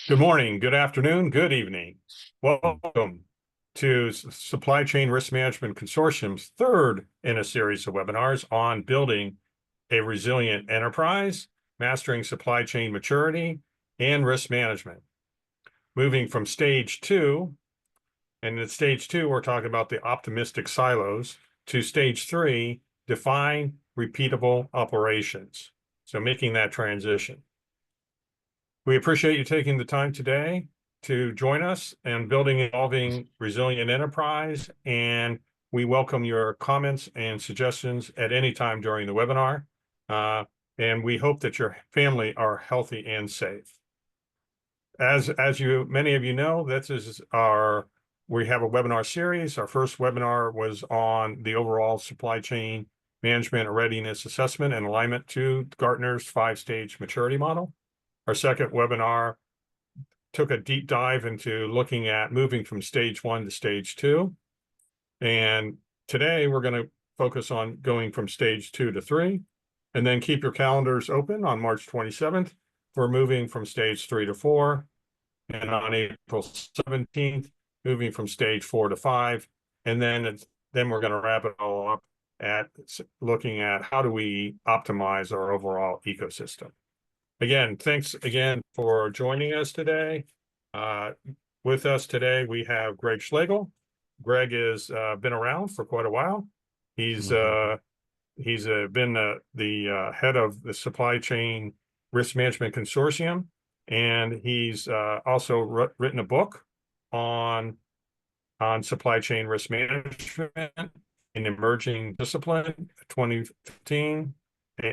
Good morning, good afternoon, good evening. Welcome to Supply Chain Risk Management Consortium's third in a series of webinars on building a resilient enterprise, mastering supply chain maturity, and risk management. Moving from stage two, and in stage two, we're talking about the optimistic silos, to stage three, define repeatable operations. So making that transition. We appreciate you taking the time today to join us in building and evolving resilient enterprise, and we welcome your comments and suggestions at any time during the webinar. And we hope that your family are healthy and safe. As many of you know, we have a webinar series. Our first webinar was on the overall supply chain management readiness assessment and alignment to Gartner's 5-stage maturity model. Our second webinar took a deep dive into looking at moving from stage one to stage two. And today we're going to focus on going from stage 2 to 3. And then keep your calendars open on March 27th for moving from stage 3 to 4. And on April 17th, moving from stage 4 to 5. And then we're going to wrap it all up at looking at how do we optimize our overall ecosystem. Again, thanks again for joining us today. With us today, we have Greg Schlegel. Greg has been around for quite a while. He's been the head of the Supply Chain Risk Management Consortium, and he's also written a book on supply chain risk management in emerging discipline, 2015,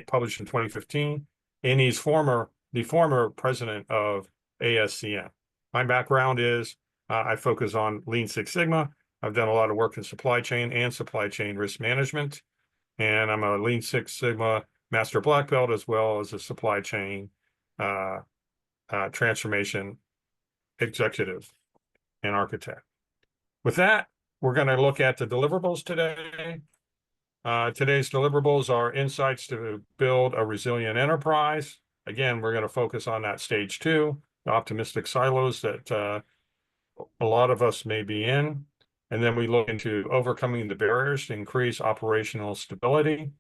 published in 2015. And he's the former president of ASCM. My background is I focus on Lean Six Sigma. I've done a lot of work in supply chain and supply chain risk management. And I'm a Lean Six Sigma Master Black Belt, as well as a supply chain transformation executive and architect. With that, we're going to look at the deliverables today. Today's deliverables are insights to build a resilient enterprise. Again, we're going to focus on that stage 2, the optimistic silos that a lot of us may be in. And then we look into overcoming the barriers to increase operational stability.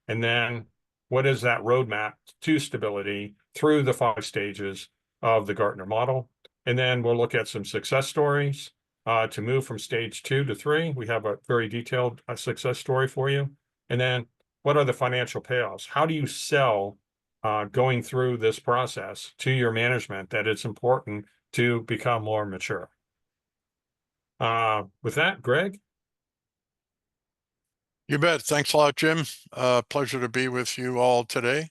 And then what is that roadmap to stability through the 5 stages of the Gartner model? And then we'll look at some success stories. To move from stage 2 to 3, we have a very detailed success story for you. And then what are the financial payoffs? How do you sell going through this process to your management that it's important to become more mature? With that, Greg? You bet. Thanks a lot, Jim. Pleasure to be with you all today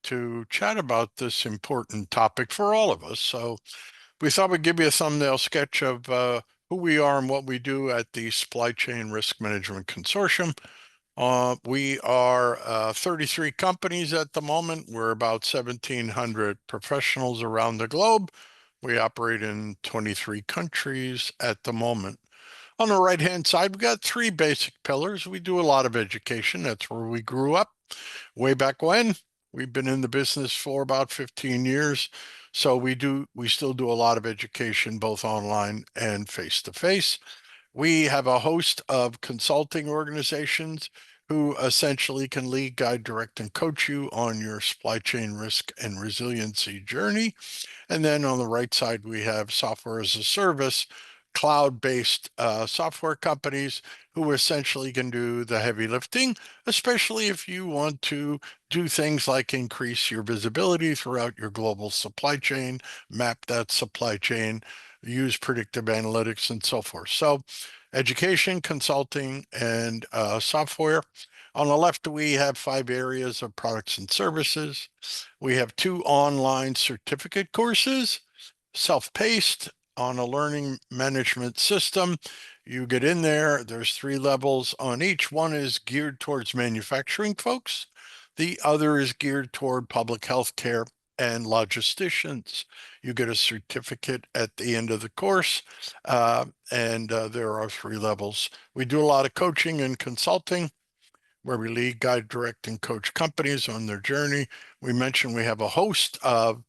to chat about this important topic for all of us. So we thought we'd give you a thumbnail sketch of who we are and what we do at the Supply Chain Risk Management Consortium. We are 33 companies at the moment. We're about 1,700 professionals around the globe. We operate in 23 countries at the moment. On the right-hand side, we've got 3 basic pillars. We do a lot of education. That's where we grew up way back when. We've been in the business for about 15 years. So we still do a lot of education, both online and face-to-face. We have a host of consulting organizations who essentially can lead, guide, direct, and coach you on your supply chain risk and resiliency journey. And then on the right side, we have software as a service, cloud-based software companies who essentially can do the heavy lifting, especially if you want to do things like increase your visibility throughout your global supply chain, map that supply chain, use predictive analytics, and so forth. So education, consulting, and software. On the left, we have 5 areas of products and services. We have 2 online certificate courses, self-paced, on a learning management system. You get in there, there's 3 levels on each. One is geared towards manufacturing folks. The other is geared toward public health care and logisticians. You get a certificate at the end of the course, and there are 3 levels. We do a lot of coaching and consulting, where we lead, guide, direct, and coach companies on their journey. We mentioned we have a host of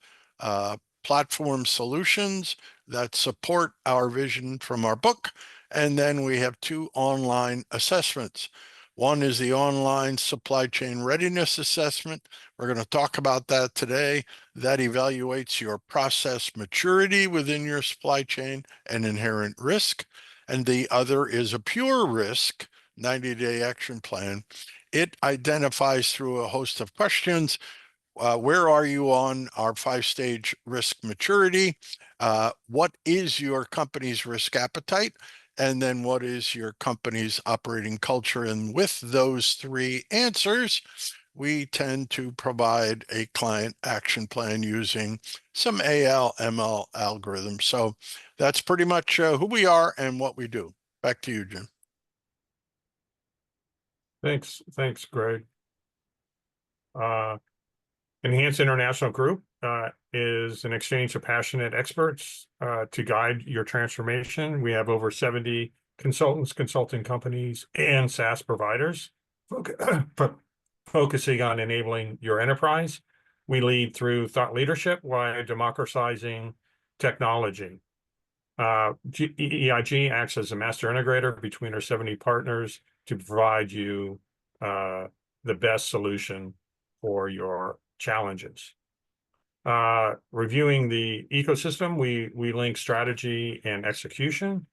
platform solutions that support our vision from our book. And then we have 2 online assessments. One is the online supply chain readiness assessment. We're going to talk about that today. That evaluates your process maturity within your supply chain and inherent risk. And the other is a pure risk 90-day action plan. It identifies through a host of questions where are you on our 5-stage risk maturity? What is your company's risk appetite? And then what is your company's operating culture? And with those 3 answers, we tend to provide a client action plan using some AL, ML algorithms. So that's pretty much who we are and what we do. Back to you, Jim. Thanks, Greg. Enhanced International Group is an exchange of passionate experts to guide your transformation. We have over 70 consultants, consulting companies, and SaaS providers focusing on enabling your enterprise. We lead through thought leadership while democratizing technology. EIG acts as a master integrator between our 70 partners to provide you the best solution for your challenges. Reviewing the ecosystem, we link strategy and execution.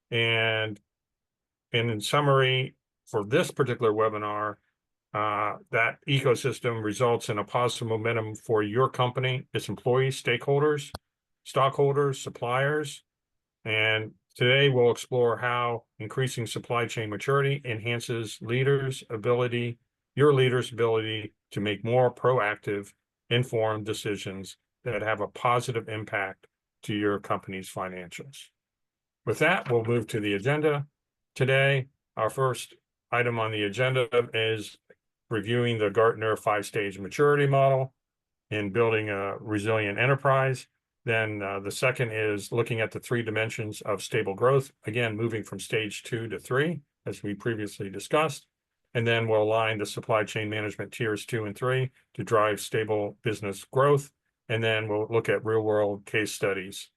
And in summary, for this particular webinar, that ecosystem results in a positive momentum for your company, its employees, stakeholders, stockholders, suppliers. And today we'll explore how increasing supply chain maturity enhances your leaders' ability to make more proactive, informed decisions that have a positive impact to your company's financials. With that, we'll move to the agenda. Today, our first item on the agenda is reviewing the Gartner 5-stage maturity model and building a resilient enterprise. Then the second is looking at the 3 dimensions of stable growth, again, moving from stage 2 to 3, as we previously discussed. And then we'll align the supply chain management tiers 2 and 3 to drive stable business growth. And then we'll look at real-world case studies,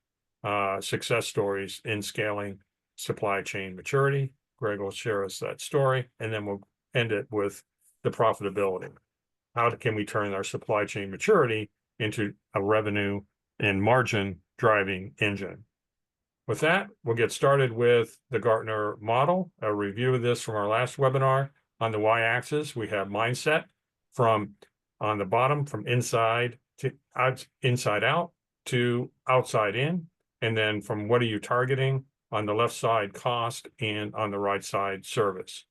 success stories in scaling supply chain maturity. Greg will share us that story, and then we'll end it with the profitability. How can we turn our supply chain maturity into a revenue and margin driving engine? With that, we'll get started with the Gartner model, a review of this from our last webinar. On the y-axis, we have mindset from on the bottom, from inside out to outside in, and then from what are you targeting on the left side, cost, and on the right side, service.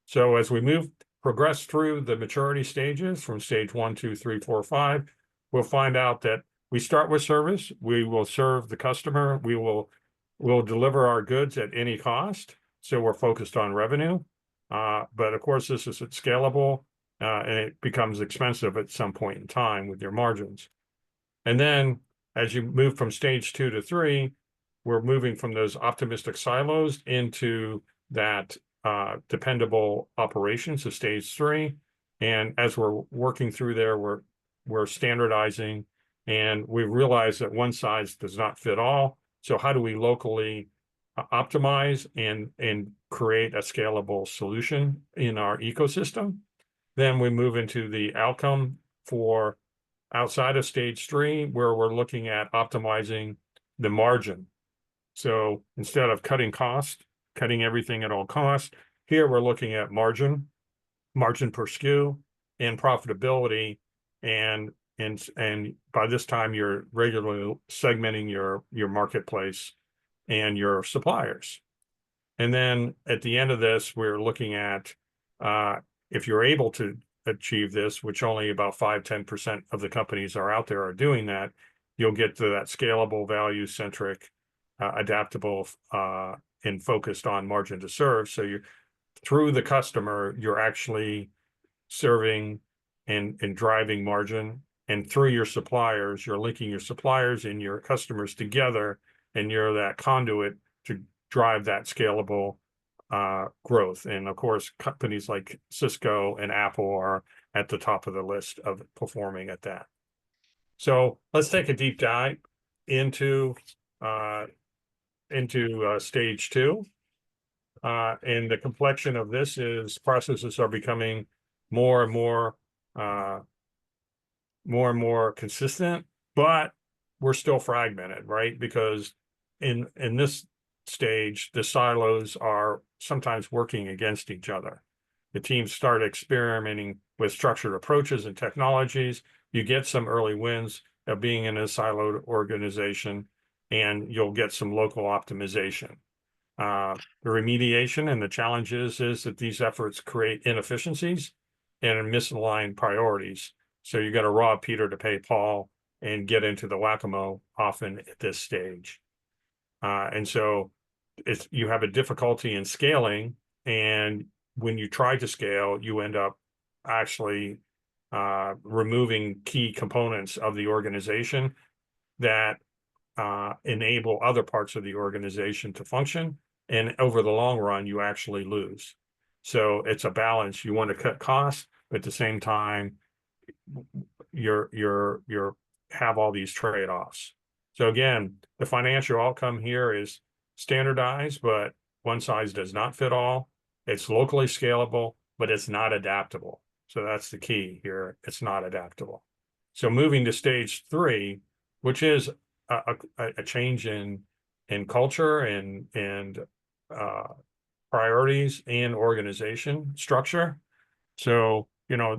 So as we progress through the maturity stages from stage 1, 2, 3, 4, 5, we'll find out that we start with service. We will serve the customer. We'll deliver our goods at any cost. So we're focused on revenue. But of course, this is scalable, and it becomes expensive at some point in time with your margins. And then as you move from stage 2 to 3, we're moving from those optimistic silos into that dependable operations of stage 3. And as we're working through there, we're standardizing, and we realize that one size does not fit all. So how do we locally optimize and create a scalable solution in our ecosystem? Then we move into the outcome for outside of stage 3, where we're looking at optimizing the margin. So instead of cutting everything at all costs, here we're looking at margin per SKU, and profitability, and by this time you're regularly segmenting your marketplace and your suppliers. And then at the end of this, we're looking at if you're able to achieve this, which only about 5–10% of the companies are doing that, you'll get to that scalable, value-centric, adaptable, and focused on margin to serve. So you're through the customer, you're actually serving and driving margin, and through your suppliers, you're linking your suppliers and your customers together, and you're that conduit to drive that scalable growth. And of course, companies like Cisco and Apple are at the top of the list of performing at that. So let's take a deep dive into uh, stage two. And the complexion of this is processes are becoming more and more uh, consistent, but we're still fragmented, right? Because in this stage, the silos are sometimes working against each other. The teams start experimenting with structured approaches and technologies. You get some early wins of being in a siloed organization, and you'll get some local optimization. The remediation and the challenge is that these efforts create inefficiencies and misaligned priorities. So you got to rob Peter to pay Paul and get into the whack-a-mole often at this stage. And so you have a difficulty in scaling, and when you try to scale, you end up actually removing key components of the organization that enable other parts of the organization to function. And over the long run, you actually lose. So it's a balance. You want to cut costs, but at the same time, you're have all these trade-offs. So again, the financial outcome here is standardized, but one size does not fit all. It's locally scalable, but it's not adaptable. So that's the key here. It's not adaptable. So moving to stage three, which is a change in culture and priorities and organization structure. So,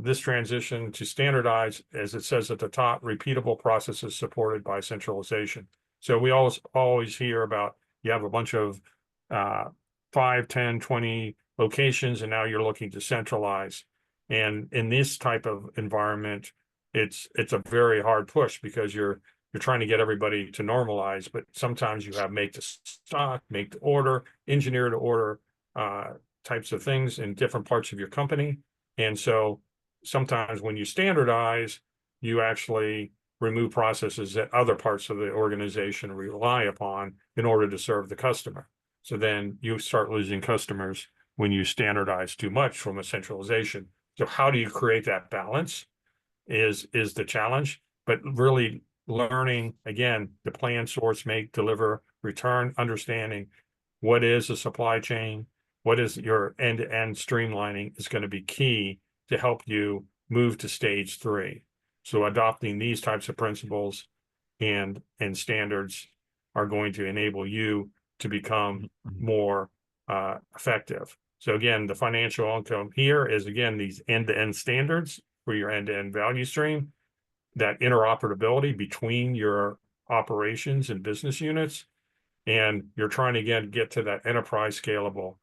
this transition to standardize, as it says at the top, repeatable processes supported by centralization. So we always hear about you have a bunch of 5, 10, 20 locations, and now you're looking to centralize. And in this type of environment, it's a very hard push because you're trying to get everybody to normalize, but sometimes you have make to stock, make to order, engineer to order types of things in different parts of your company. And so sometimes when you standardize, you actually remove processes that other parts of the organization rely upon in order to serve the customer. So then you start losing customers when you standardize too much from a centralization. So how do you create that balance is the challenge, but really learning, again, the plan, source, make, deliver, return, understanding what is a supply chain, what is your end-to-end streamlining is going to be key to help you move to stage three. So adopting these types of principles and standards are going to enable you to become more effective. So again, the financial outcome here is, again, these end-to-end standards for your end-to-end value stream, that interoperability between your operations and business units, and you're trying to get to that enterprise scalable.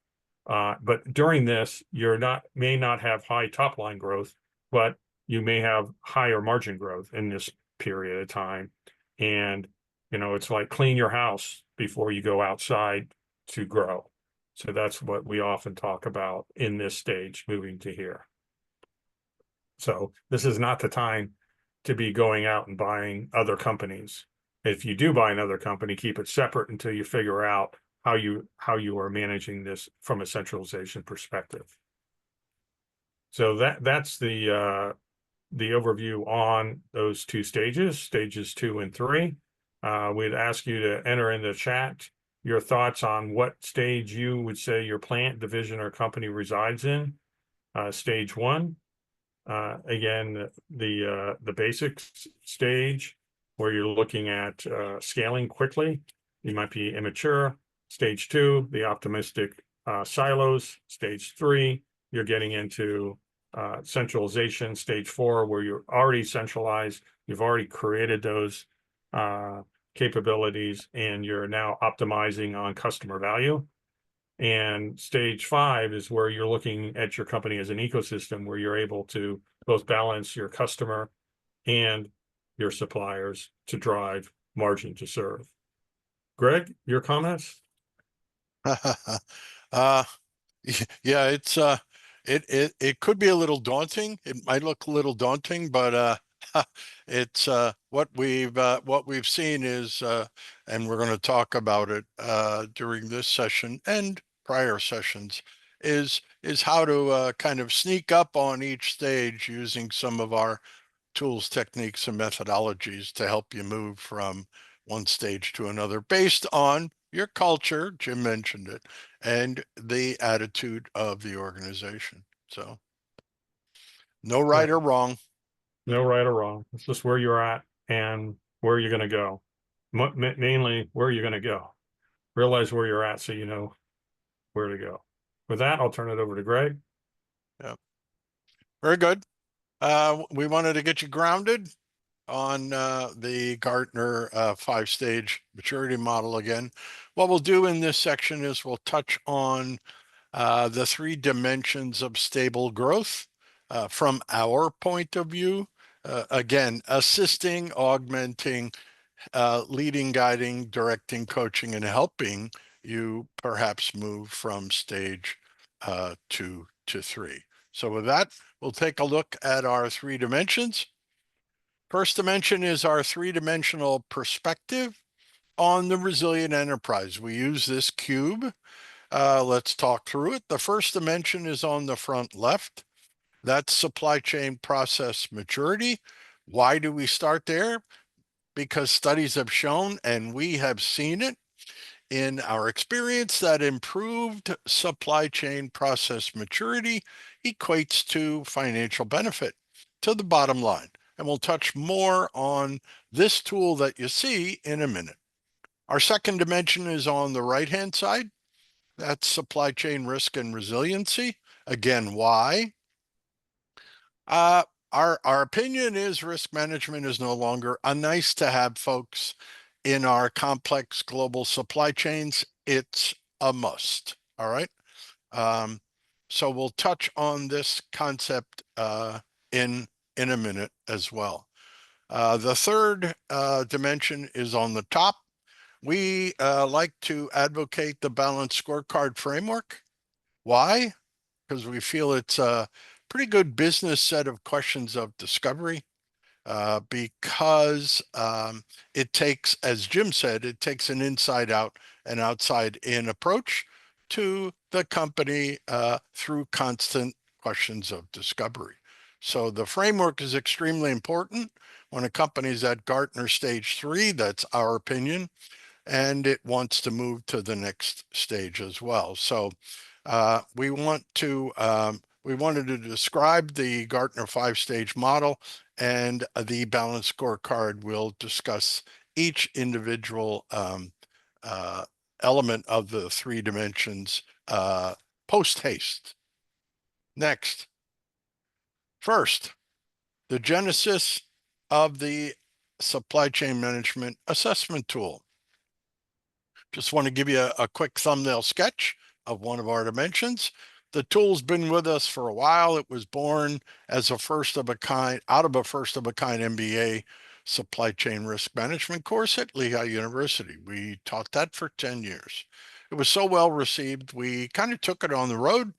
But during this, may not have high top line growth, but you may have higher margin growth in this period of time. And it's like clean your house before you go outside to grow. So that's what we often talk about in this stage, moving to here. So this is not the time to be going out and buying other companies. If you do buy another company, keep it separate until you figure out how you are managing this from a centralization perspective. So that's the overview on those two stages 2 and 3. We'd ask you to enter in the chat your thoughts on what stage you would say your plant, division, or company resides in. Stage 1. Again, the basics stage where you're looking at scaling quickly. You might be immature. Stage 2, the optimistic silos. Stage 3, you're getting into centralization. Stage 4, where you're already centralized. You've already created those capabilities, and you're now optimizing on customer value. And stage 5 is where you're looking at your company as an ecosystem where you're able to both balance your customer and your suppliers to drive margin to serve. Greg, your comments? uh, yeah, it could be a little daunting. It might look a little daunting, but it's what we've seen is and we're going to talk about it during this session and prior sessions is how to kind of sneak up on each stage using some of our tools, techniques, and methodologies to help you move from one stage to another based on your culture, Jim mentioned it, and the attitude of the organization. So no right Right. or wrong. No right or wrong. It's just where you're at and where you're going to go. Mainly where you're going to go. Realize where you're at so you know where to go. With that, I'll turn it over to Greg. Yeah, very good. We wanted to get you grounded on the Gartner 5-stage maturity model again. What we'll do in this section is we'll touch on the 3 dimensions of stable growth from our point of view. Again, assisting, augmenting, leading, guiding, directing, coaching, and helping you perhaps move from stage 2 to 3. So with that, we'll take a look at our 3 dimensions. First dimension is our 3-dimensional perspective on the resilient enterprise. We use this cube. Let's talk through it. The first dimension is on the front left. That's supply chain process maturity. Why do we start there? Because studies have shown, and we have seen it in our experience, that improved supply chain process maturity equates to financial benefit to the bottom line. And we'll touch more on this tool that you see in a minute. Our second dimension is on the right-hand side. That's supply chain risk and resiliency. Again, why? Uh, our opinion is risk management is no longer a nice to have, folks. In our complex global supply chains, it's a must. All right. Um, so we'll touch on this concept in a minute as well. The third dimension is on the top. We like to advocate the balanced scorecard framework. Why? Because we feel it's a pretty good business set of questions of discovery. Because it takes, as Jim said, it takes an inside out and outside in approach to the company through constant questions of discovery. So the framework is extremely important when a company is at Gartner stage 3, that's our opinion, and it wants to move to the next stage as well. So we wanted to describe the Gartner 5-stage model, and the balanced scorecard will discuss each individual element of the 3 dimensions post haste. Next, first, the genesis of the supply chain management assessment tool. Just want to give you a quick thumbnail sketch of one of our dimensions. The tool's been with us for a while. It was born as a first of a kind, out of a first of a kind MBA supply chain risk management course at Lehigh University. We taught that for 10 years. It was so well received, we kind of took it on the road.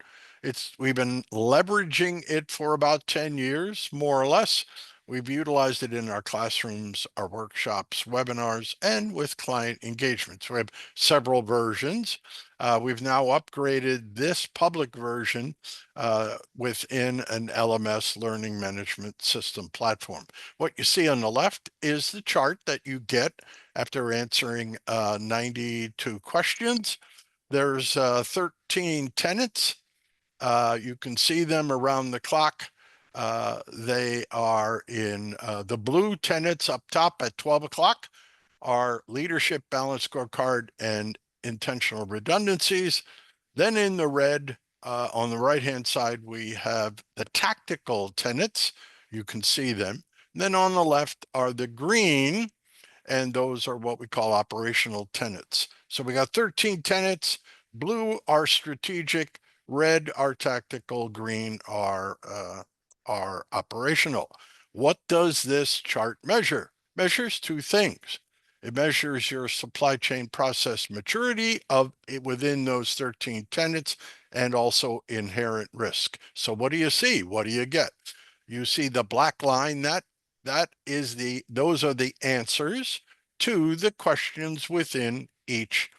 We've been leveraging it for about 10 years, more or less. We've utilized it in our classrooms, our workshops, webinars, and with client engagements. We have several versions. We've now upgraded this public version within an LMS learning management system platform. What you see on the left is the chart that you get after answering 92 questions. There's 13 tenets. You can see them around the clock. They are in the blue tenets up top at 12 o'clock are leadership, balance scorecard, and intentional redundancies. Then in the red, on the right-hand side, we have the tactical tenets. You can see them. Then on the left are the green, and those are what we call operational tenets. So we got 13 tenets. Blue are strategic, red are tactical, green are operational. What does this chart measure? Measures 2 things. It measures your supply chain process maturity of within those 13 tenets, and also inherent risk. So what do you see? What do you get? You see the black line, those are the answers to the questions within each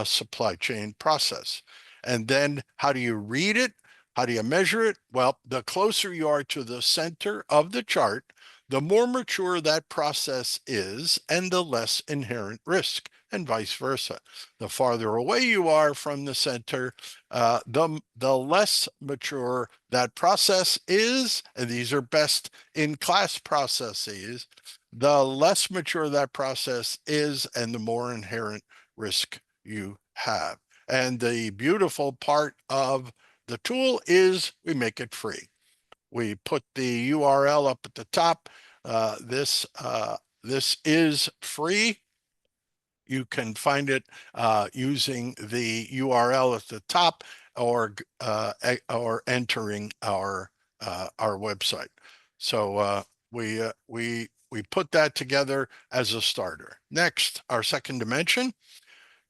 supply chain process. And then how do you read it? How do you measure it? Well, the closer you are to the center of the chart, The more mature that process is, and the less inherent risk, and vice versa. The farther away you are from the center, the less mature that process is, and these are best in class processes, the less mature that process is, and the more inherent risk you have. And the beautiful part of the tool is we make it free. We put the URL up at the top. This is free. You can find it using the URL at the top or entering our website. So we put that together as a starter. Next, our second dimension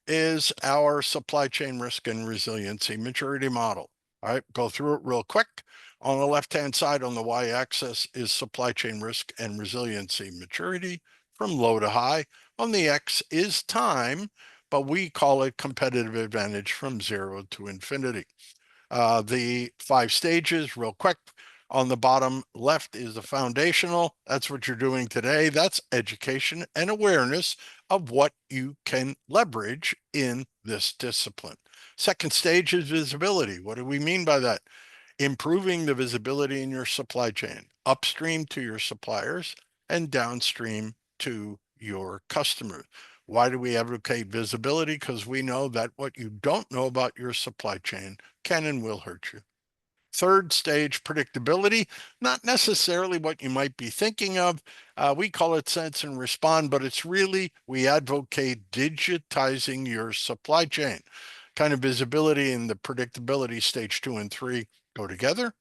is our supply chain risk and resiliency maturity model. All right, go through it real quick. On the left-hand side on the y-axis is supply chain risk and resiliency maturity from low to high. On the x is time, but we call it competitive advantage from 0 to infinity. The 5 stages, real quick. On the bottom left is the foundational. That's what you're doing today. That's education and awareness of what you can leverage in this discipline. Second stage is visibility. What do we mean by that? Improving the visibility in your supply chain, upstream to your suppliers and downstream to your customers. Why do we advocate visibility? Because we know that what you don't know about your supply chain can and will hurt you. Third stage, predictability, not necessarily what you might be thinking of. We call it sense and respond, but it's really, we advocate digitizing your supply chain. Kind of visibility and the predictability, stage 2 and 3 go together.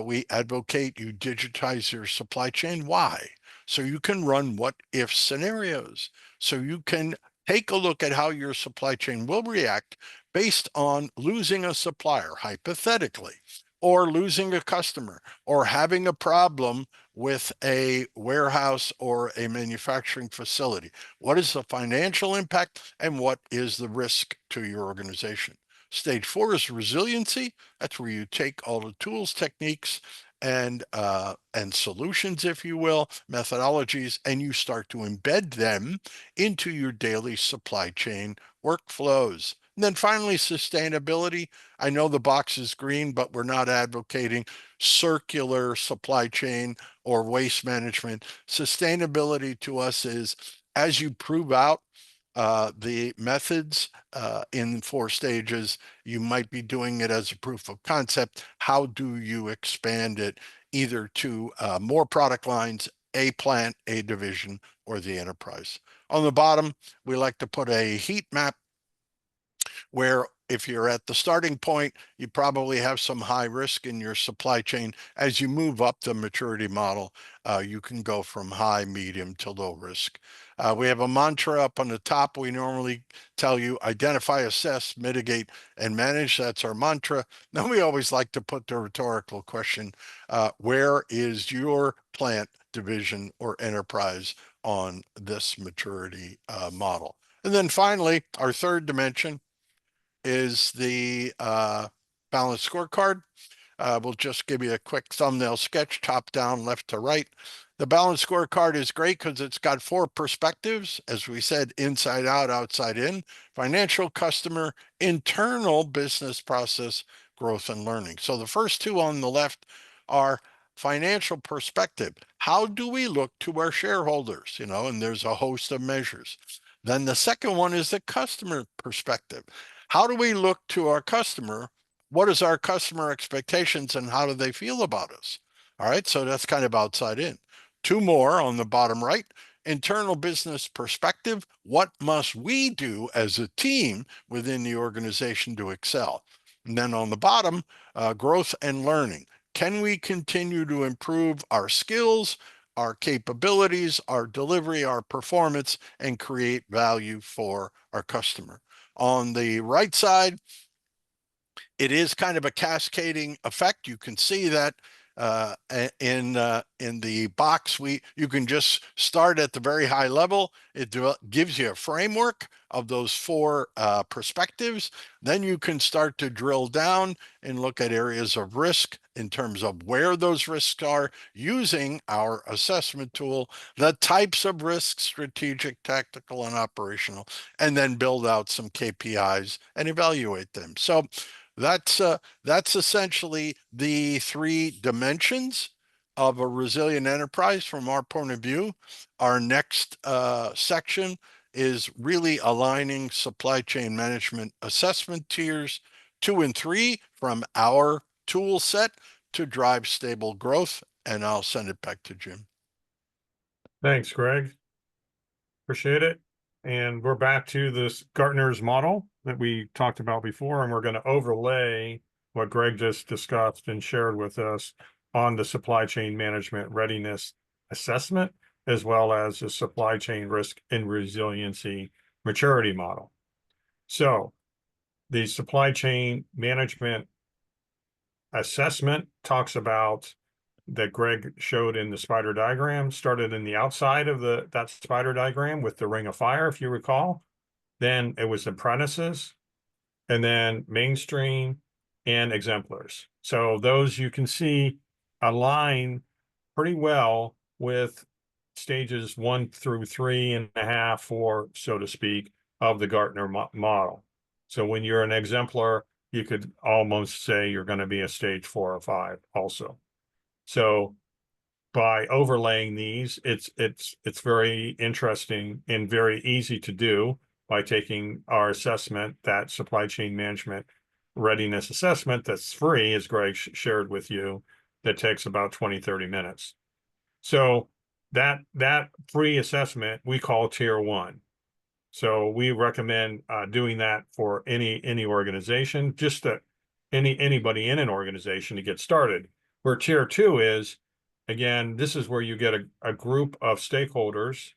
We advocate you digitize your supply chain. Why? So you can run what if scenarios. So you can take a look at how your supply chain will react based on losing a supplier, hypothetically, or losing a customer, or having a problem with a warehouse or a manufacturing facility. What is the financial impact and what is the risk to your organization? Stage 4 is resiliency. That's where you take all the tools, techniques, and solutions, if you will, methodologies, and you start to embed them into your daily supply chain workflows. And then finally, sustainability. I know the box is green, but we're not advocating circular supply chain or waste management. Sustainability to us is as you prove out the methods in 4 stages, you might be doing it as a proof of concept. How do you expand it either to more product lines, a plant, a division, or the enterprise? On the bottom, we like to put a heat map where if you're at the starting point, you probably have some high risk in your supply chain. As you move up the maturity model, you can go from high, medium to low risk. We have a mantra up on the top. We normally tell you identify, assess, mitigate, and manage. That's our mantra. Then we always like to put the rhetorical question, where is your plant, division, or enterprise on this maturity model? And then finally, our third dimension is the balanced scorecard. We'll just give you a quick thumbnail sketch, top down, left to right. The balanced scorecard is great because it's got 4 perspectives, as we said, inside out, outside in, financial, customer, internal, business process, growth, and learning. So the first 2 on the left are financial perspective. How do we look to our shareholders? And there's a host of measures. Then the second one is the customer perspective. How do we look to our customer? What is our customer expectations and how do they feel about us? All right, so that's kind of outside in. 2 more on the bottom right, internal business perspective. What must we do as a team within the organization to excel? And then on the bottom, growth and learning. Can we continue to improve our skills, our capabilities, our delivery, our performance, and create value for our customer? On the right side, it is kind of a cascading effect. You can see that in the box, you can just start at the very high level. It gives you a framework of those four perspectives. Then you can start to drill down and look at areas of risk in terms of where those risks are using our assessment tool, the types of risks, strategic, tactical, and operational, and then build out some KPIs and evaluate them. So that's essentially the three dimensions of a resilient enterprise from our point of view. Our next section is really aligning supply chain management assessment tiers 2 and 3 from our tool set to drive stable growth. And I'll send it back to Jim. Thanks, Greg. Appreciate it. And we're back to this Gartner's model that we talked about before, and we're going to overlay what Greg just discussed and shared with us on the supply chain management readiness assessment, as well as the supply chain risk and resiliency maturity model. So the supply chain management assessment talks about that Greg showed in the spider diagram, started in the outside of that spider diagram with the ring of fire, if you recall. Then it was apprentices, and then mainstream and exemplars. So those you can see align pretty well with stages 1 through 3.5, 4, so to speak, of the Gartner model. So when you're an exemplar, you could almost say you're going to be a stage 4 or 5 also. So by overlaying these, it's very interesting and very easy to do by taking our assessment, that supply chain management readiness assessment that's free, as Greg shared with you, that takes about 20, 30 minutes. So that free assessment we call tier 1. So we recommend doing that for any organization, just to anybody in an organization to get started. Where tier 2 is, again, this is where you get a group of stakeholders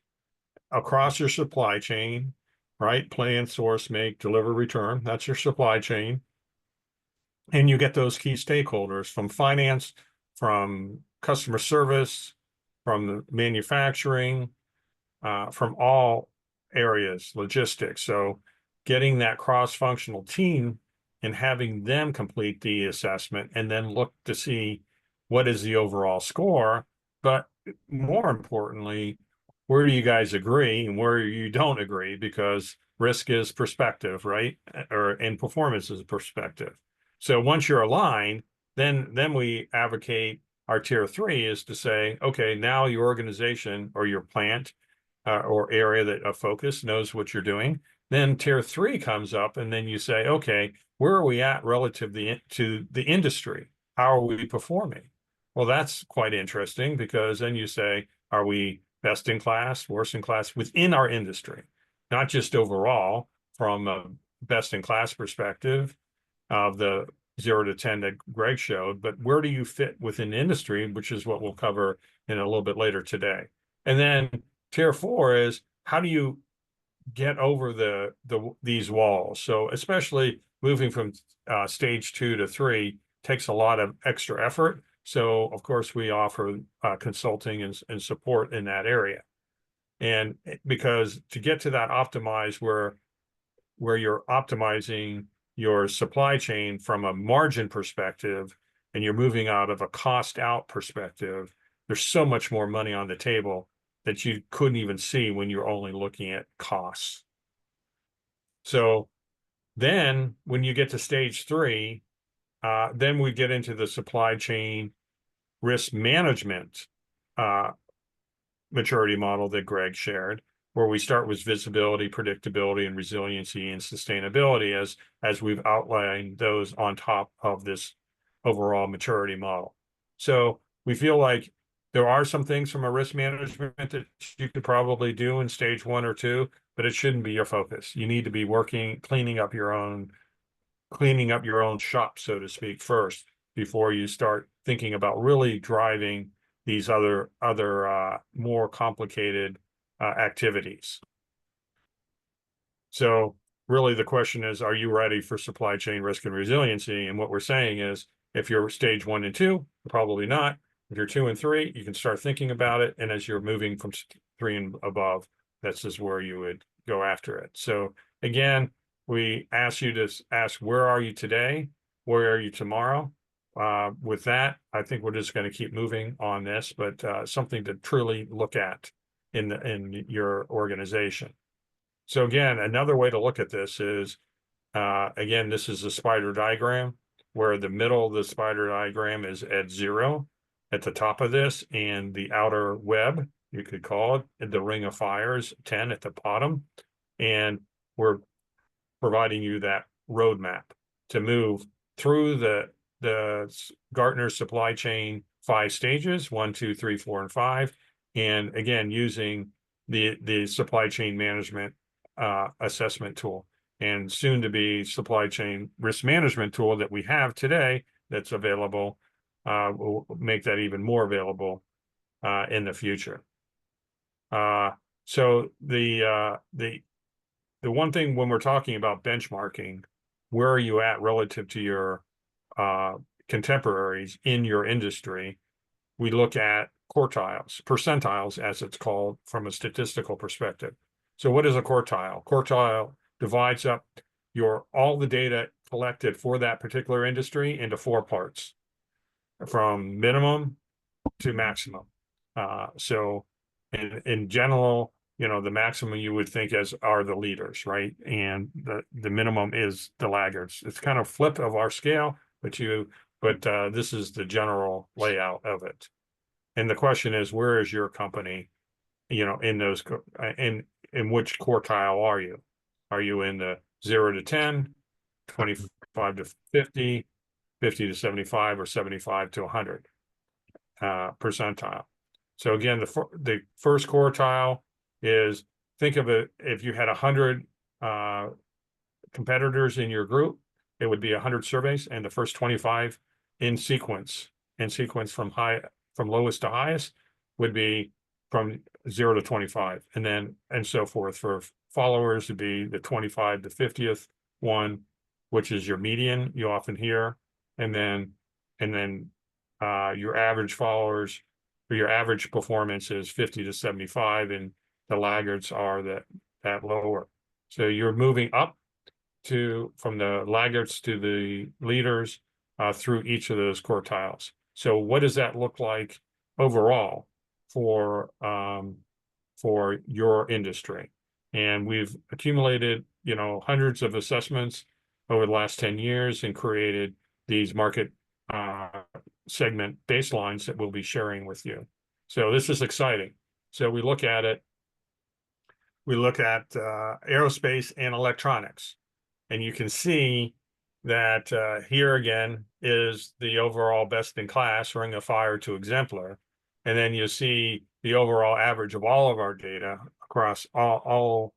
across your supply chain, right? Plan, source, make, deliver, return. That's your supply chain. And you get those key stakeholders from finance, from customer service, from the manufacturing, from all areas, logistics. So getting that cross-functional team and having them complete the assessment and then look to see what is the overall score. But more importantly, where do you guys agree and where you don't agree? Because risk is perspective, right? And performance is perspective. So once you're aligned, then we advocate our tier 3 is to say, okay, now your organization or your plant or area that of focus knows what you're doing. Then tier 3 comes up, and then you say, okay, where are we at relative to the industry? How are we performing? Well, that's quite interesting, because then you say, are we best in class, worst in class within our industry? Not just overall from a best in class perspective of the 0 to 10 that Greg showed, but where do you fit within industry, which is what we'll cover in a little bit later today. And then tier 4 is, how do you get over these walls? So especially moving from stage 2 to 3 takes a lot of extra effort. So of course we offer consulting and support in that area. And because to get to that optimize where you're optimizing your supply chain from a margin perspective, and you're moving out of a cost out perspective, there's so much more money on the table that you couldn't even see when you're only looking at costs. So then when you get to stage 3, then we get into the supply chain risk management maturity model that Greg shared, where we start with visibility, predictability, and resiliency and sustainability as we've outlined those on top of this overall maturity model. So we feel like there are some things from a risk management that you could probably do in stage 1 or 2, but it shouldn't be your focus. You need to be cleaning up your own shop, so to speak, first, before you start thinking about really driving these other more complicated activities. So really the question is, are you ready for supply chain risk and resiliency? And what we're saying is, If you're stage 1 and 2, probably not. If you're 2 and 3, you can start thinking about it. And as you're moving from 3 and above, that's just where you would go after it. So again, we ask you to ask, where are you today? Where are you tomorrow? With that, I think we're just going to keep moving on this, but something to truly look at in your organization. So again, another way to look at this is, again, this is a spider diagram where the middle of the spider diagram is at 0 at the top of this, and the outer web, you could call it, the ring of fire is 10 at the bottom. And we're providing you that roadmap to move through the Gartner supply chain 5 stages, 1, 2, 3, 4, and 5. And again, using the supply chain management assessment tool, and soon to be supply chain risk management tool that we have today that's available. We'll make that even more available in the future. So the one thing when we're talking about benchmarking, where are you at relative to your contemporaries in your industry? We look at quartiles, percentiles, as it's called from a statistical perspective. So what is a quartile? Quartile divides up all the data collected for that particular industry into 4 parts, from minimum to maximum. So in general, the maximum you would think as are the leaders, right? And the minimum is the laggards. It's kind of flip of our scale, but this is the general layout of it. And the question is, where is your company, in those, in which quartile are you? Are you in the 0 to 10, 25 to 50, 50 to 75, or 75 to 100 percentile? So again, the first quartile is, think of it, if you had 100 competitors in your group, it would be 100 surveys, and the first 25 in sequence from lowest to highest would be from 0 to 25, and so forth. For followers to be the 25 to 50th one, which is your median, you often hear, and then your average followers, or your average performance, is 50 to 75, and the laggards are that lower. So you're moving up from the laggards to the leaders through each of those quartiles. So what does that look like overall for your industry? And we've accumulated, hundreds of assessments over the last 10 years and created these market segment baselines that we'll be sharing with you. So this is exciting. So we look at aerospace and electronics, and you can see that here again is the overall best in class, ring of fire to exemplar. And then you see the overall average of all of our data across all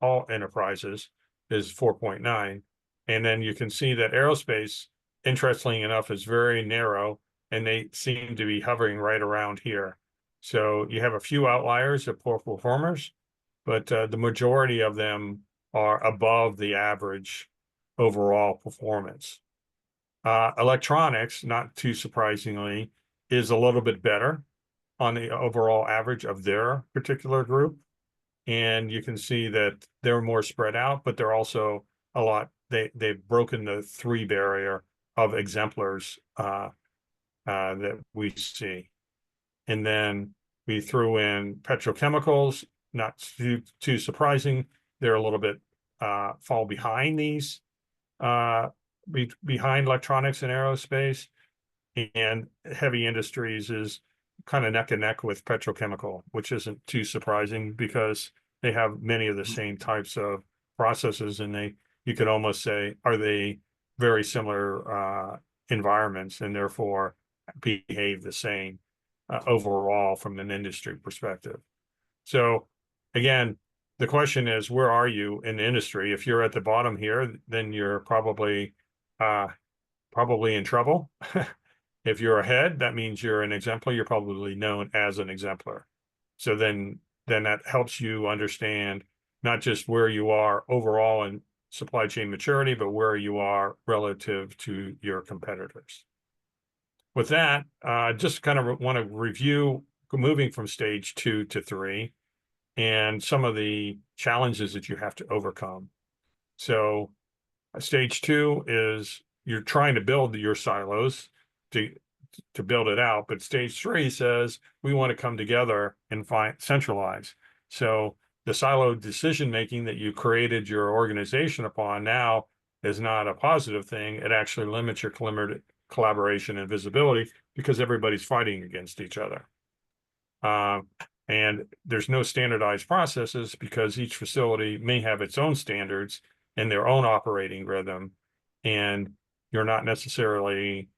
enterprises is 4.9. And then you can see that aerospace, interestingly enough, is very narrow, and they seem to be hovering right around here. So you have a few outliers of poor performers, but the majority of them are above the average overall performance. Electronics, not too surprisingly, is a little bit better on the overall average of their particular group. And you can see that they're more spread out, but they're also a lot, they've broken the 3 barrier of exemplars that we see. And then we threw in petrochemicals, not too surprising. They're a little bit fall behind these, behind electronics and aerospace. And heavy industries is kind of neck and neck with petrochemical, which isn't too surprising because they have many of the same types of processes, and you could almost say, are they very similar environments, and therefore behave the same overall from an industry perspective. So again, the question is, where are you in the industry? If you're at the bottom here, then you're probably in trouble. If you're ahead, that means you're an exemplar. You're probably known as an exemplar. So then that helps you understand not just where you are overall in supply chain maturity, but where you are relative to your competitors. with that, just kind of want to review moving from stage 2 to 3 and some of the challenges that you have to overcome. So stage 2 is you're trying to build your silos to build it out, but stage 3 says we want to come together and centralize. So the siloed decision making that you created your organization upon now is not a positive thing. It actually limits your collaboration and visibility because everybody's fighting against each other. Um, and there's no standardized processes because each facility may have its own standards and their own operating rhythm. And you're not necessarily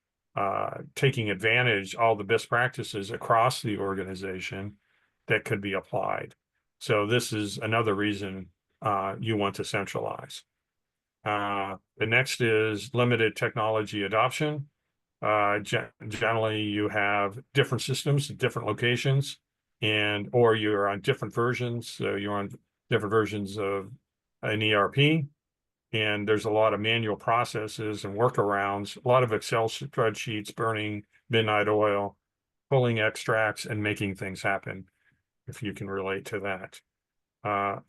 taking advantage all the best practices across the organization that could be applied. So this is another reason you want to centralize. The next is limited technology adoption. Generally, you have different systems at different locations, and or you're on different versions. So you're on different versions of an ERP, and there's a lot of manual processes and workarounds, a lot of Excel spreadsheets, burning midnight oil, pulling extracts, and making things happen, if you can relate to that.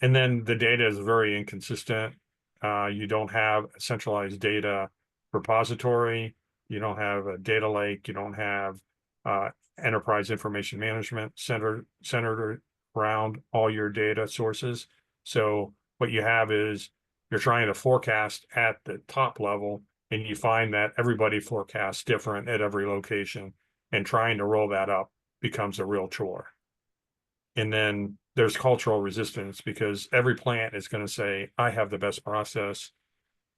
And then the data is very inconsistent. You don't have a centralized data repository. You don't have a data lake. You don't have enterprise information management centered around all your data sources. So what you have is you're trying to forecast at the top level, and you find that everybody forecasts different at every location, and trying to roll that up becomes a real chore. And then there's cultural resistance because every plant is going to say, I have the best process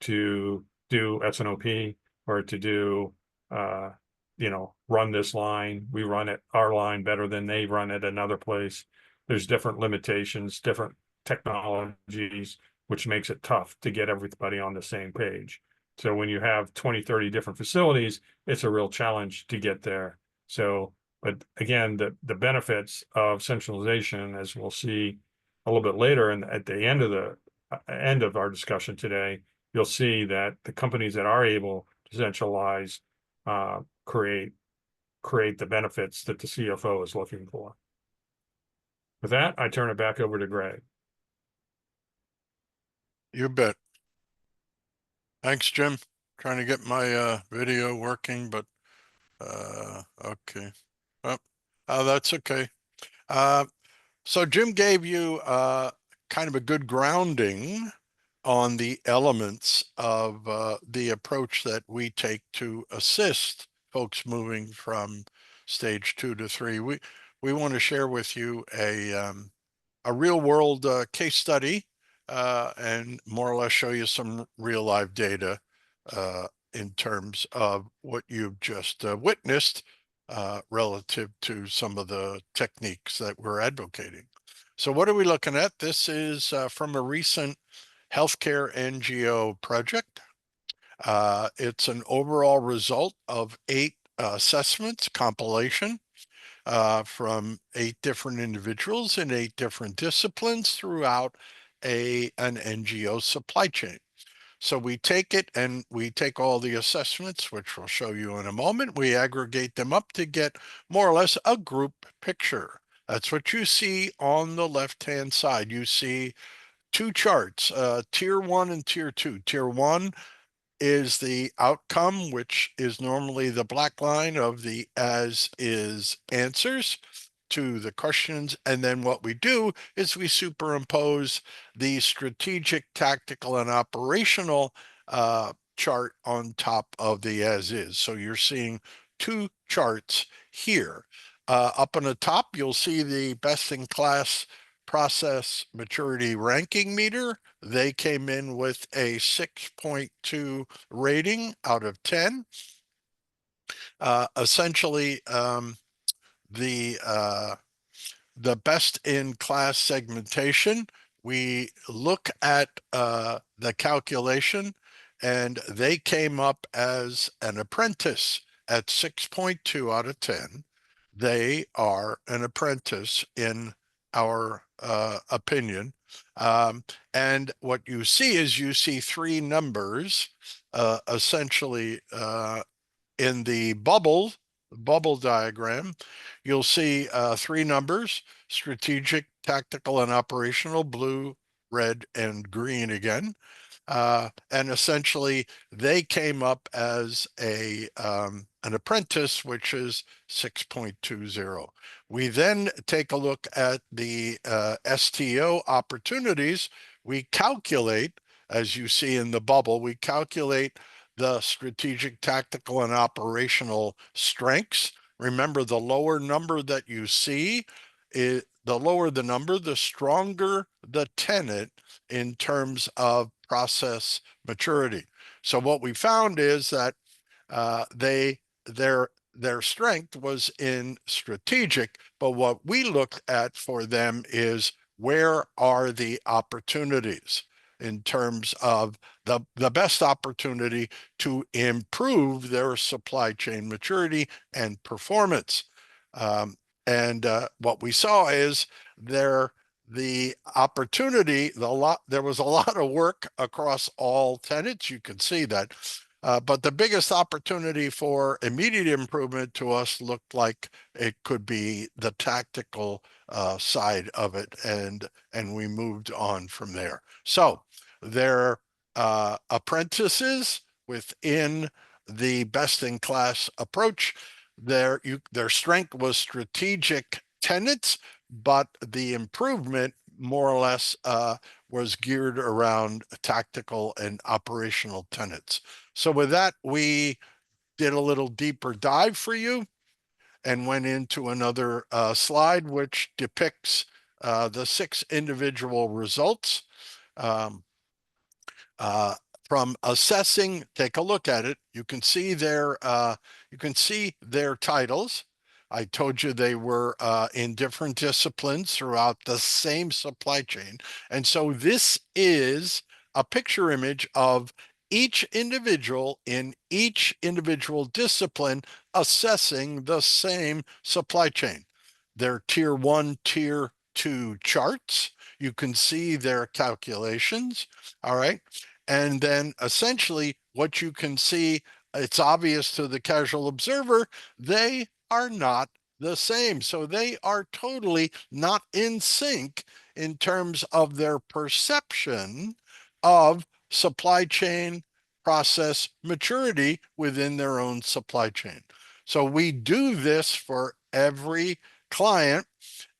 to do S&OP or to do, run this line. We run it, our line better than they run it another place. There's different limitations, different technologies, which makes it tough to get everybody on the same page. So when you have 20, 30 different facilities, it's a real challenge to get there. So but again, the benefits of centralization, as we'll see a little bit later, and at the end of our discussion today, you'll see that the companies that are able to centralize create the benefits that the CFO is looking for. With that, I turn it back over to Greg. You bet. Thanks, Jim. Trying to get my video working, but okay. That's okay. So Jim gave you kind of a good grounding on the elements of the approach that we take to assist folks moving from stage 2 to 3. We want to share with you a real world case study and more or less show you some real live data in terms of what you've just witnessed relative to some of the techniques that we're advocating. So what are we looking at? This is from a recent healthcare NGO project. It's an overall result of 8 assessments compilation from 8 different individuals in 8 different disciplines throughout an NGO supply chain. So we take it and we take all the assessments, which we'll show you in a moment. We aggregate them up to get more or less a group picture. That's what you see on the left-hand side. You see 2 charts, tier 1 and tier 2. Tier 1 is the outcome, which is normally the black line of the as is answers to the questions. And then what we do is we superimpose the strategic, tactical, and operational chart on top of the as is. So you're seeing 2 charts here. Up on the top, you'll see the best in class process maturity ranking meter. They came in with a 6.2 rating out of 10. Essentially, the best in class segmentation, we look at the calculation and they came up as an apprentice at 6.2 out of 10. They are an apprentice in our opinion. And what you see is you see 3 numbers essentially in the bubble bubble diagram, you'll see three numbers: strategic, tactical, and operational, blue, red, and green again. And essentially, they came up as an apprentice, which is 6.20. We then take a look at the STO opportunities. We calculate, as you see in the bubble, we calculate the strategic, tactical, and operational strengths. Remember, the lower number that you see, the lower the number, the stronger the tenant in terms of process maturity. So what we found is that their strength was in strategic, but what we looked at for them is where are the opportunities in terms of the best opportunity to improve their supply chain maturity and performance. And what we saw is the opportunity, there was a lot of work across all tenants. You can see that. But the biggest opportunity for immediate improvement to us looked like it could be the tactical side of it, and we moved on from there. So their apprentices within the best-in-class approach, their strength was strategic tenants, but the improvement more or less was geared around tactical and operational tenets. So with that, we did a little deeper dive for you and went into another slide, which depicts the 6 individual results. Um, uh, from assessing, take a look at it. You can see their titles. I told you they were in different disciplines throughout the same supply chain. And so this is a picture image of each individual in each individual discipline assessing the same supply chain. Their tier 1, tier 2 charts. You can see their calculations. All right. And then essentially what you can see, it's obvious to the casual observer, they are not the same. So they are totally not in sync in terms of their perception of supply chain process maturity within their own supply chain. So we do this for every client.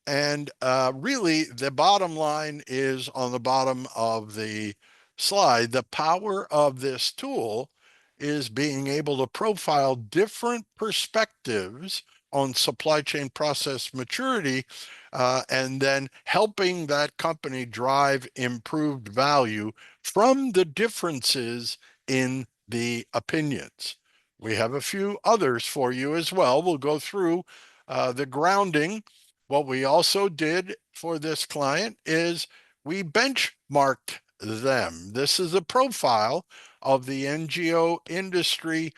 And really, the bottom line is on the bottom of the slide. The power of this tool is being able to profile different perspectives on supply chain process maturity, and then helping that company drive improved value from the differences in the opinions. We have a few others for you as well. We'll go through the grounding. What we also did for this client is we benchmarked them. This is a profile of the NGO industry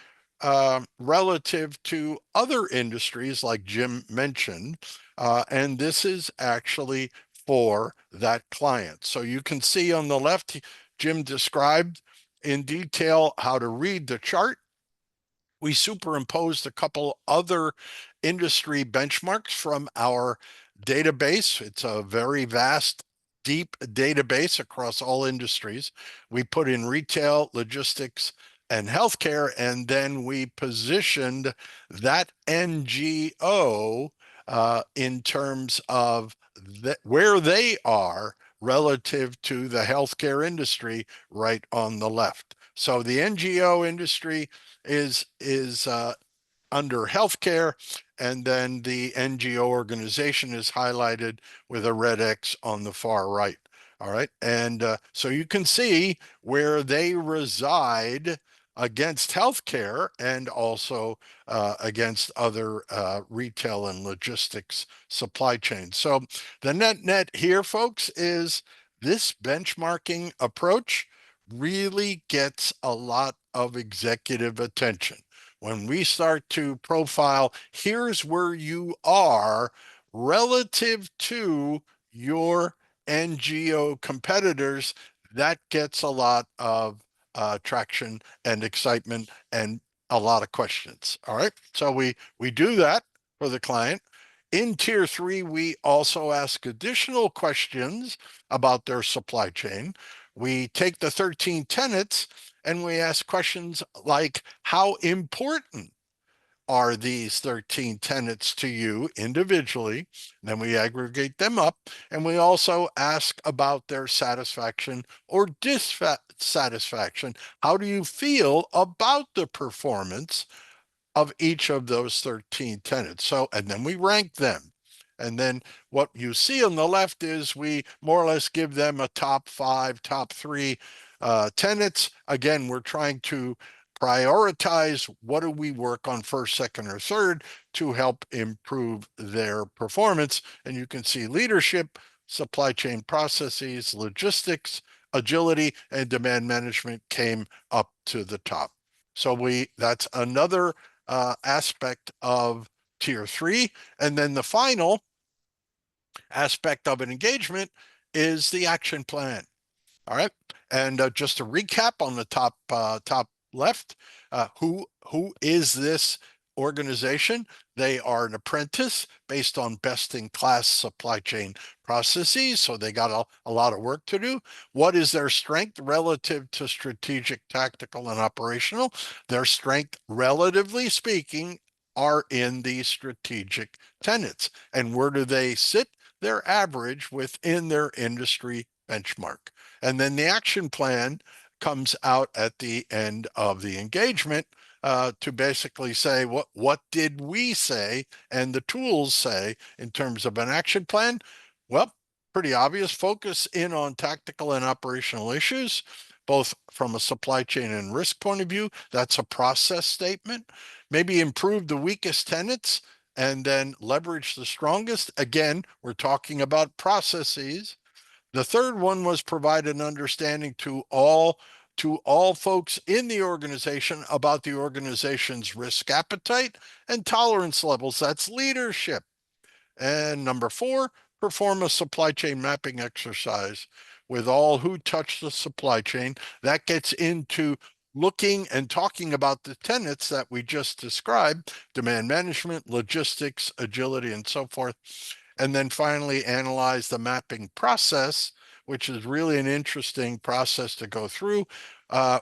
relative to other industries like Jim mentioned. And this is actually for that client. So you can see on the left, Jim described in detail how to read the chart. We superimposed a couple other industry benchmarks from our database. It's a very vast, deep database across all industries. We put in retail, logistics, and healthcare, and then we positioned that NGO in terms of where they are relative to the healthcare industry right on the left. So the NGO industry is under healthcare, and then the NGO organization is highlighted with a red X on the far right. All right, and so you can see where they reside against healthcare and also against other retail and logistics supply chains. So the net here, folks, is this benchmarking approach really gets a lot of executive attention. When we start to profile, here's where you are relative to your NGO competitors, that gets a lot of traction and excitement and a lot of questions. All right. So we do that for the client. In tier 3, we also ask additional questions about their supply chain. We take the 13 tenets and we ask questions like, how important are these 13 tenets to you individually? Then we aggregate them up, and we also ask about their satisfaction or dissatisfaction. How do you feel about the performance of each of those 13 tenets? So, and then we rank them. And then what you see on the left is we more or less give them a top 5, top 3 tenets. Again, we're trying to prioritize what do we work on first, second, or third to help improve their performance. And you can see leadership, supply chain processes, logistics, agility, and demand management came up to the top. So that's another aspect of tier 3. And then the final aspect of an engagement is the action plan. All right. And just to recap on the top left, who is this organization? They are an apprentice based on best-in-class supply chain processes, so they got a lot of work to do. What is their strength relative to strategic, tactical, and operational? Their strength, relatively speaking, are in the strategic tenets. And where do they sit? They're average within their industry benchmark. And then the action plan comes out at the end of the engagement to basically say, what did we say and the tools say in terms of an action plan? Well, pretty obvious. Focus in on tactical and operational issues, both from a supply chain and risk point of view. That's a process statement. Maybe improve the weakest tenets and then leverage the strongest. Again, we're talking about processes. The third one was provide an understanding to all folks in the organization about the organization's risk appetite and tolerance levels. That's leadership. And number 4, perform a supply chain mapping exercise with all who touch the supply chain. That gets into looking and talking about the tenets that we just described: demand management, logistics, agility, and so forth. And then finally analyze the mapping process, which is really an interesting process to go through.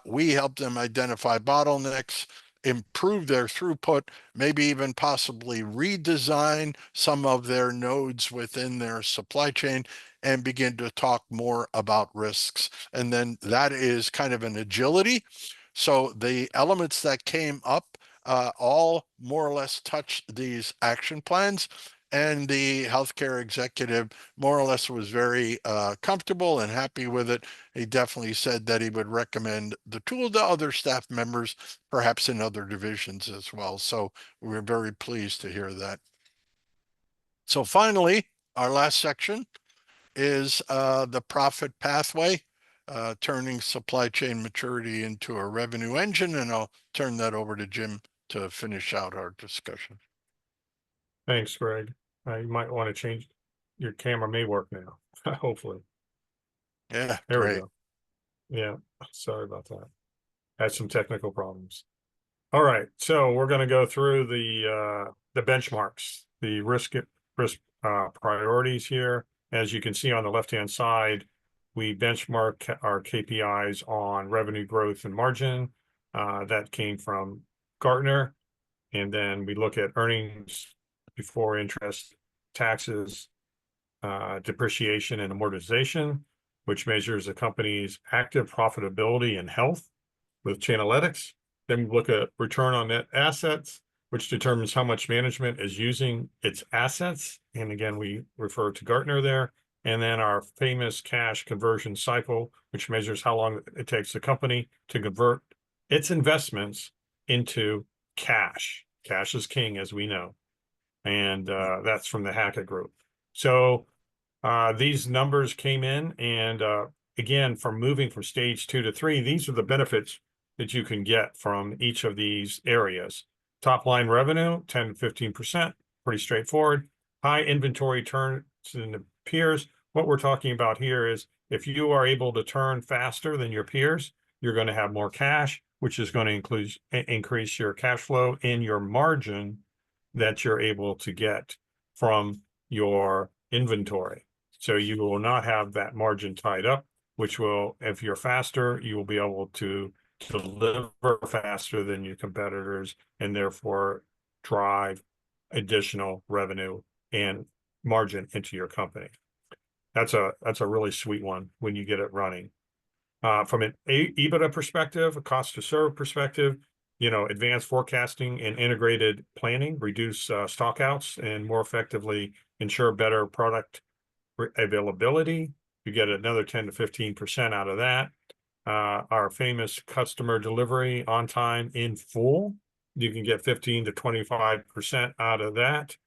We help them identify bottlenecks, improve their throughput, maybe even possibly redesign some of their nodes within their supply chain, and begin to talk more about risks. And then that is kind of an agility. So the elements that came up all more or less touch these action plans. And the healthcare executive more or less was very comfortable and happy with it. He definitely said that he would recommend the tool to other staff members, perhaps in other divisions as well. So we were very pleased to hear that. So finally, our last section is the profit pathway, turning supply chain maturity into a revenue engine. And I'll turn that over to Jim to finish out our discussion. Thanks, Greg. You might want to change your camera. May work now, hopefully. Yeah, There great. we go. Yeah, sorry about that. Had some technical problems. All right, so we're going to go through the benchmarks, the risk priorities here. As you can see on the left-hand side, we benchmark our KPIs on revenue growth and margin. That came from Gartner. And then we look at earnings before interest, taxes, depreciation, and amortization, which measures a company's active profitability and health with Chainalytics. Then we look at return on net assets, which determines how much management is using its assets. And again, we refer to Gartner there. And then our famous cash conversion cycle, which measures how long it takes the company to convert its investments into cash. Cash is king, as we know. And that's from the Hackett Group. So these numbers came in, and again, from moving from stage 2 to 3, these are the benefits that you can get from each of these areas. Top line revenue, 10 to 15%, pretty straightforward. High inventory turns in the peers. What we're talking about here is if you are able to turn faster than your peers, you're going to have more cash. which is going to increase your cash flow and your margin that you're able to get from your inventory. So you will not have that margin tied up, which will, if you're faster, you will be able to deliver faster than your competitors and therefore drive additional revenue and margin into your company. That's a really sweet one when you get it running. From an EBITDA perspective, a cost to serve perspective, advanced forecasting and integrated planning reduce stockouts and more effectively ensure better product availability. You get another 10 to 15% out of that. Our famous customer delivery on time in full, you can get 15 to 25% out of that.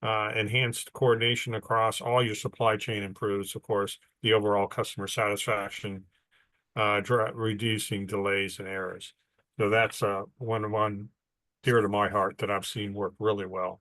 Enhanced coordination across all your supply chain improves, of course, the overall customer satisfaction, reducing delays and errors. So that's one dear to my heart that I've seen work really well.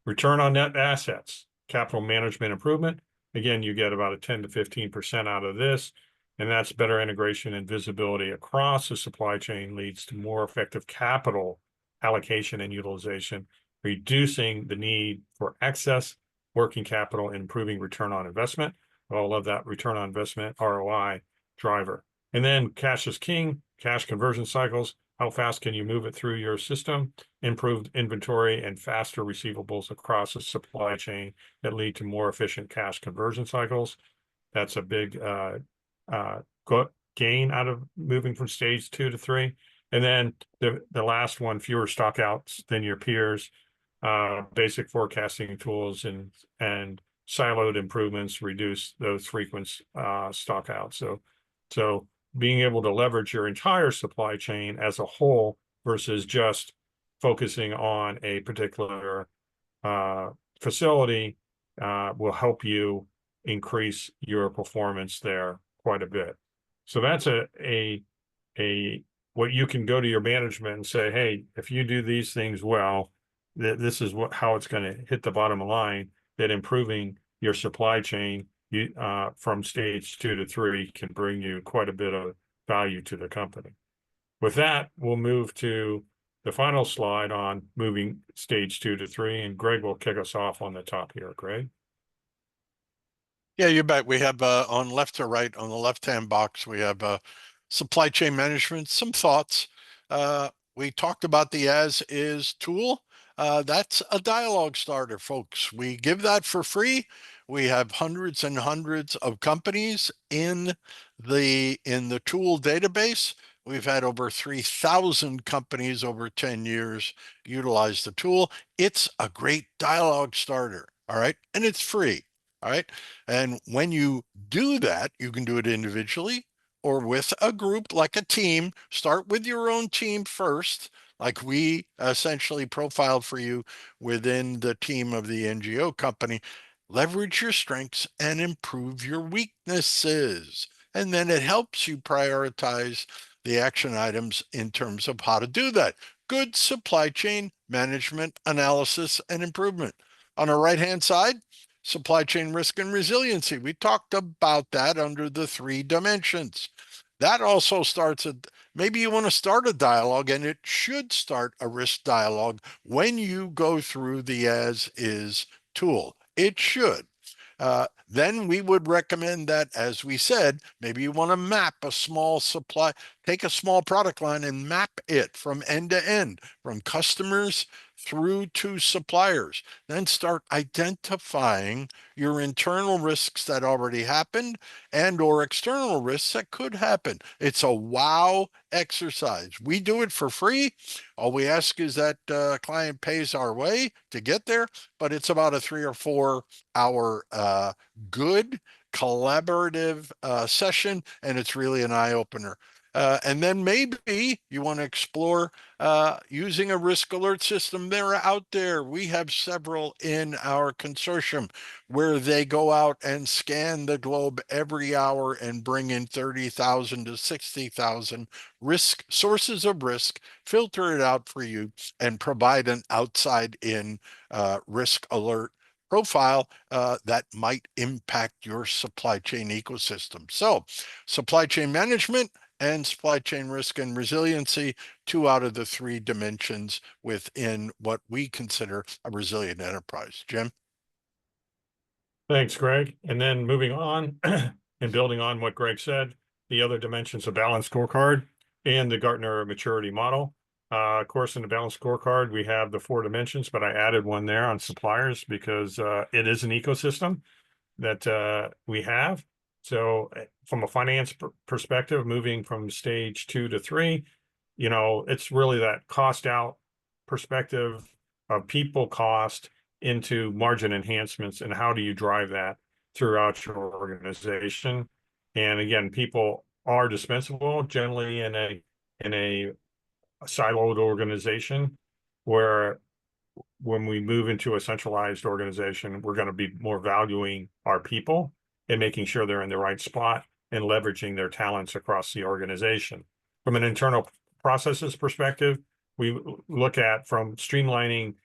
Return on net assets, capital management improvement. Again, you get about a 10 to 15% out of this, and that's better integration and visibility across the supply chain leads to more effective capital allocation and utilization, reducing the need for excess working capital and improving return on investment. I love that return on investment, ROI driver. And then cash is king, cash conversion cycles. How fast can you move it through your system? Improved inventory and faster receivables across the supply chain that lead to more efficient cash conversion cycles. That's a big gain out of moving from stage 2 to 3. And then the last one, fewer stockouts than your peers. Basic forecasting tools and siloed improvements reduce those frequent stockouts. So being able to leverage your entire supply chain as a whole versus just focusing on a particular facility will help you increase your performance there quite a bit. So that's a what you can go to your management and say, hey, if you do these things well, this is how it's going to hit the bottom line, that improving your supply chain from stage 2 to 3 can bring you quite a bit of value to the company. With that, we'll move to the final slide on moving stage 2 to 3, and Greg will kick us off on the top here. Greg? Yeah, you bet. We have on left to right, on the left-hand box, we have supply chain management, some thoughts. We talked about the as-is tool. That's a dialogue starter, folks. We give that for free. We have hundreds and hundreds of companies in the tool database. We've had over 3,000 companies over 10 years utilize the tool. It's a great dialogue starter, all right? And it's free, all right? And when you do that, you can do it individually or with a group like a team. Start with your own team first, like we essentially profiled for you within the team of the NGO company. Leverage your strengths and improve your weaknesses. And then it helps you prioritize the action items in terms of how to do that. Good supply chain management analysis and improvement. On the right-hand side, supply chain risk and resiliency. We talked about that under the 3 dimensions. That also starts maybe you want to start a dialogue, and it should start a risk dialogue when you go through the as-is tool. It should. Then we would recommend that, as we said, maybe you want to map a small supply, take a small product line and map it from end to end, from customers through to suppliers. Then start identifying your internal risks that already happened and or external risks that could happen. It's a wow exercise. We do it for free. All we ask is that client pays our way to get there, but it's about a 3 or 4 hour good collaborative session, and it's really an eye-opener. And then maybe you want to explore using a risk alert system. They're out there. We have several in our consortium where they go out and scan the globe every hour and bring in 30,000 to 60,000 risk sources of risk, filter it out for you, and provide an outside-in risk alert profile that might impact your supply chain ecosystem. So supply chain management, and supply chain risk and resiliency, two out of the three dimensions within what we consider a resilient enterprise. Jim? Thanks, Greg. And then moving on and building on what Greg said, the other dimensions of balanced scorecard and the Gartner maturity model. Of course, in the balanced scorecard, we have the 4 dimensions, but I added one there on suppliers because it is an ecosystem that we have. So from a finance perspective, moving from stage 2 to 3, it's really that cost out perspective of people cost into margin enhancements, and how do you drive that throughout your organization. And again, people are dispensable generally in a siloed organization, where when we move into a centralized organization, we're going to be more valuing our people and making sure they're in the right spot and leveraging their talents across the organization. From an internal processes perspective, we look at from streamlining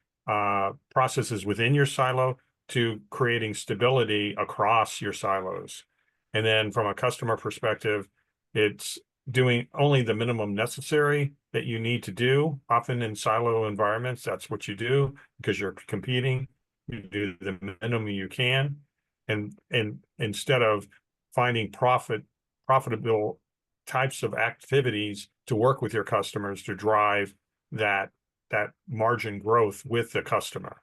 processes within your silo to creating stability across your silos. And then from a customer perspective, it's doing only the minimum necessary that you need to do. Often in silo environments, that's what you do because you're competing. You do the minimum you can, and instead of finding profitable types of activities to work with your customers to drive that margin growth with the customer.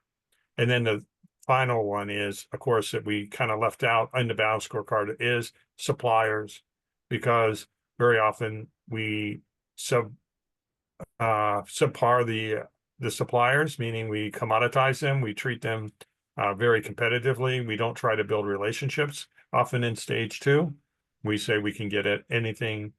And then the final one is, of course, that we kind of left out in the balance scorecard is suppliers, because very often we subpar the suppliers, meaning we commoditize them, we treat them very competitively. We don't try to build relationships. Often in stage 2, we say we can get at anything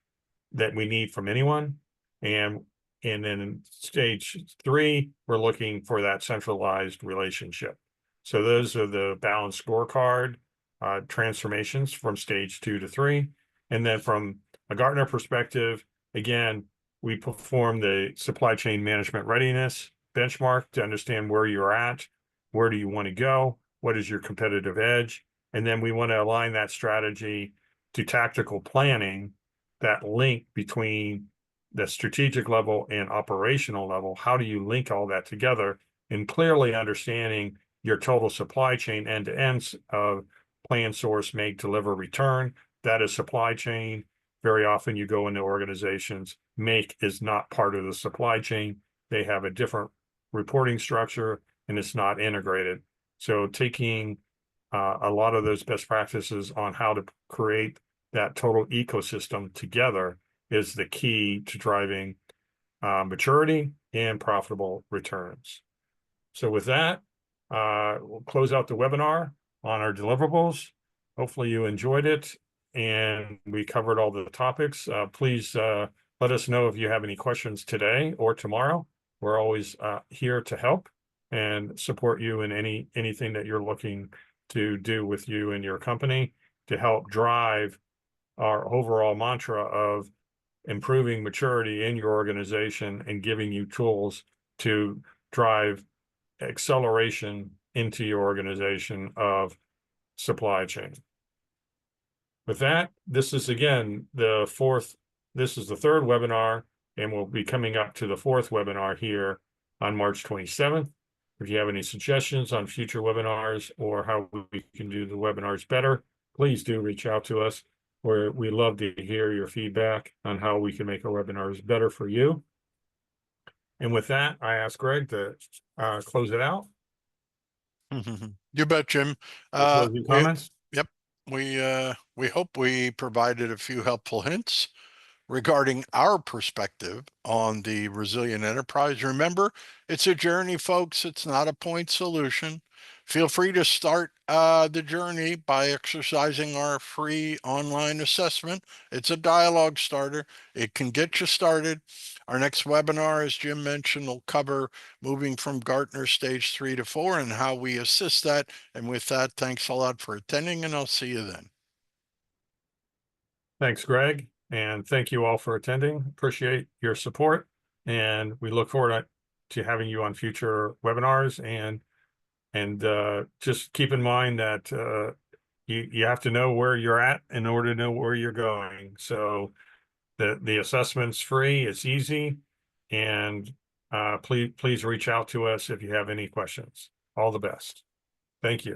that we need from anyone. And then in stage 3, we're looking for that centralized relationship. So those are the balanced scorecard transformations from stage 2 to 3. And then from a Gartner perspective, again, we perform the supply chain management readiness benchmark to understand where you're at, where do you want to go, what is your competitive edge, and then we want to align that strategy to tactical planning, that link between the strategic level and operational level. How do you link all that together, and clearly understanding your total supply chain end to end of plan, source, make, deliver, return? That is supply chain. Very often you go into organizations, make is not part of the supply chain. They have a different reporting structure and it's not integrated. So taking a lot of those best practices on how to create that total ecosystem together is the key to driving maturity and profitable returns. So with that, we'll close out the webinar on our deliverables. Hopefully you enjoyed it and we covered all the topics. Please let us know if you have any questions today or tomorrow. We're always here to help and support you in anything that you're looking to do with you and your company to help drive our overall mantra of improving maturity in your organization and giving you tools to drive acceleration into your organization of supply chain. With that, this is again the third webinar, and we'll be coming up to the 4th webinar here on March 27th. If you have any suggestions on future webinars or how we can do the webinars better, please do reach out to us. We love to hear your feedback on how we can make our webinars better for you. And with that, I ask Greg to close it out. You bet, Jim. Closing comments? Yep. We hope we provided a few helpful hints regarding our perspective on the resilient enterprise. Remember, it's a journey, folks. It's not a point solution. Feel free to start the journey by exercising our free online assessment. It's a dialogue starter. It can get you started. Our next webinar, as Jim mentioned, will cover moving from Gartner stage 3 to 4 and how we assist that. And with that, thanks a lot for attending, and I'll see you then. Thanks, Greg. And thank you all for attending. Appreciate your support. And we look forward to having you on future webinars. And just keep in mind that you have to know where you're at in order to know where you're going. So The assessment's free, it's easy, and please reach out to us if you have any questions. All the best. Thank you.